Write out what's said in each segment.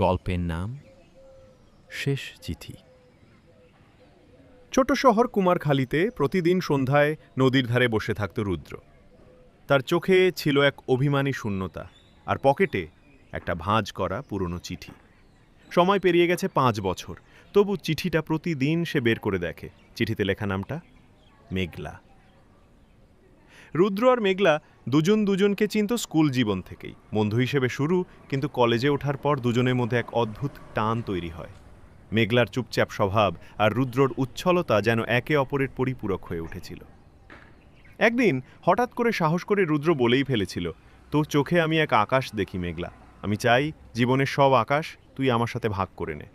গল্পের নাম শেষ চিঠি। ছোট শহর কুমারখালীতে প্রতিদিন সন্ধ্যায় নদীর ধারে বসে থাকত রুদ্র। তার চোখে ছিল এক অভিমানী শূন্যতা, আর পকেটে একটা ভাঁজ করা পুরনো চিঠি। সময় পেরিয়ে গেছে 5 বছর, তবু চিঠিটা প্রতিদিন সে বের করে দেখে। চিঠিতে লেখা নামটা মেঘলা। রুদ্র আর মেঘলা দুজনকে চিনত স্কুল জীবন থেকেই। বন্ধু হিসেবে শুরু, কিন্তু কলেজে ওঠার পর দুজনের মধ্যে এক অদ্ভুত টান তৈরি হয়। মেঘলার চুপচাপ স্বভাব আর রুদ্রর উচ্ছলতা যেন একে অপরের পরিপূরক হয়ে উঠেছিল। একদিন হঠাৎ করে সাহস করে রুদ্র বলেই ফেলেছিল, তোর চোখে আমি এক আকাশ দেখি মেঘলা। আমি চাই জীবনের সব আকাশ তুই আমার সাথে ভাগ করে নে।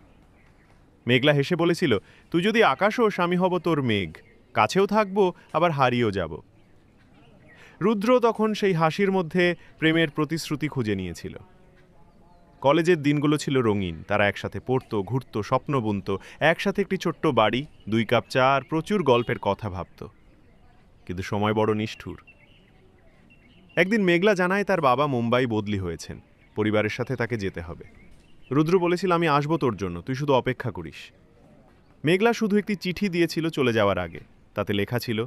মেঘলা হেসে বলেছিল, তুই যদি আকাশ হোস আমি হব তোর মেঘ, কাছেও থাকবো আবার হারিয়েও যাব। রুদ্র তখন সেই হাসির মধ্যে প্রেমের প্রতিশ্রুতি খুঁজে নিয়েছিল। কলেজের দিনগুলো ছিল রঙিন। তারা একসাথে পড়তো, ঘুরতো, স্বপ্ন বুনতো। একসাথে একটি ছোট্ট বাড়ি, 2 কাপ চা আর প্রচুর গল্পের কথা ভাবত। কিন্তু সময় বড় নিষ্ঠুর। একদিন মেঘলা জানায় তার বাবা মুম্বাই বদলি হয়েছেন, পরিবারের সাথে তাকে যেতে হবে। রুদ্র বলেছিল, আমি আসবো তোর জন্য, তুই শুধু অপেক্ষা করিস। মেঘলা শুধু একটি চিঠি দিয়েছিল চলে যাওয়ার আগে। তাতে লেখা ছিল,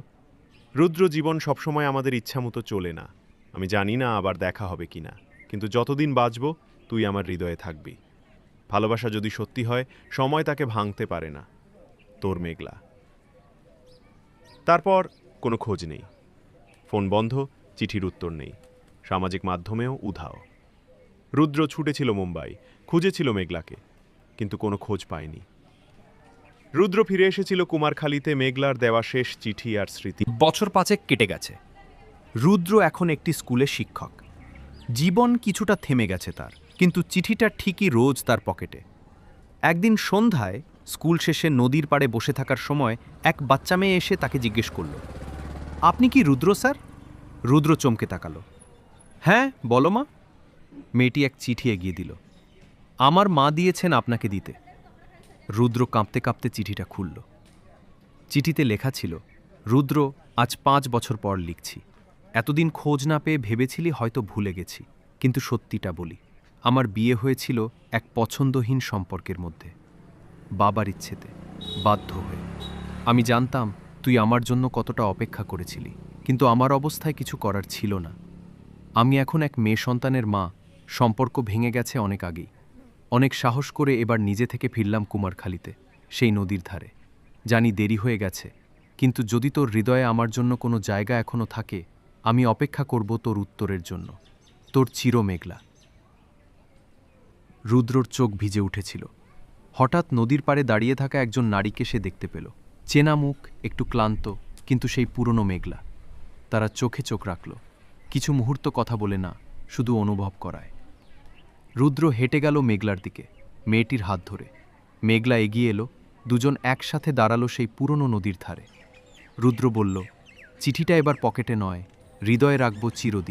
রুদ্র, জীবন সবসময় আমাদের ইচ্ছামতো চলে না। আমি জানি না আবার দেখা হবে কিনা, কিন্তু যতদিন বাঁচব তুই আমার হৃদয়ে থাকবি। ভালোবাসা যদি সত্যি হয়, সময় তাকে ভাঙতে পারে না। তোর মেঘলা। তারপর কোনো খোঁজ নেই। ফোন বন্ধ, চিঠির উত্তর নেই, সামাজিক মাধ্যমেও উধাও। রুদ্র ছুটেছিল মুম্বাই, খুঁজেছিল মেঘলাকে, কিন্তু কোনো খোঁজ পায়নি। রুদ্র ফিরে এসেছিল কুমারখালীতে, মেঘলার দেওয়া শেষ চিঠি আর স্মৃতি। বছর 5 কেটে গেছে। রুদ্র এখন একটি স্কুলে শিক্ষক। জীবন কিছুটা থেমে গেছে তার, কিন্তু চিঠিটা ঠিকই রোজ তার পকেটে। একদিন সন্ধ্যায় স্কুল শেষে নদীর পাড়ে বসে থাকার সময় এক বাচ্চা মেয়ে এসে তাকে জিজ্ঞেস করল, আপনি কি রুদ্র স্যার? রুদ্র চমকে তাকালো। হ্যাঁ, বলো মা। মেয়েটি এক চিঠি এগিয়ে দিল। আমার মা দিয়েছেন আপনাকে দিতে। রুদ্র কাঁপতে কাঁপতে চিঠিটা খুলল। চিঠিতে লেখা ছিল, রুদ্র, আজ 5 বছর পর লিখছি। এতদিন খোঁজ না পেয়ে ভেবেছিলি হয়তো ভুলে গেছি, কিন্তু সত্যিটা বলি, আমার বিয়ে হয়েছিল এক পছন্দহীন সম্পর্কের মধ্যে, বাবার ইচ্ছেতে, বাধ্য হয়ে। আমি জানতাম তুই আমার জন্য কতটা অপেক্ষা করেছিলি, কিন্তু আমার অবস্থায় কিছু করার ছিল না। আমি এখন এক মেয়ে সন্তানের মা। সম্পর্ক ভেঙে গেছে অনেক আগেই। অনেক সাহস করে এবার নিজে থেকে ফিরলাম কুমারখালীতে, সেই নদীর ধারে। জানি দেরি হয়ে গেছে, কিন্তু যদি তোর হৃদয়ে আমার জন্য কোনো জায়গা এখনো থাকে, আমি অপেক্ষা করব তোর উত্তরের জন্য। তোর চির মেঘলা। রুদ্রর চোখ ভিজে উঠেছিল। হঠাৎ নদীর পাড়ে দাঁড়িয়ে থাকা একজন নারীকে সে দেখতে পেল। চেনা মুখ, একটু ক্লান্ত, কিন্তু সেই পুরনো মেঘলা। তারা চোখে চোখ রাখল, কিছু মুহূর্ত কথা বলে না, শুধু অনুভব করায়। রুদ্র হেঁটে গেল মেঘলার দিকে, মেয়েটির হাত ধরে। মেঘলা এগিয়ে এলো, দুজন একসাথে দাঁড়ালো সেই পুরনো নদীর ধারে। রুদ্র বলল, চিঠিটা এবার পকেটে নয়, হৃদয়ে রাখব চিরদিন।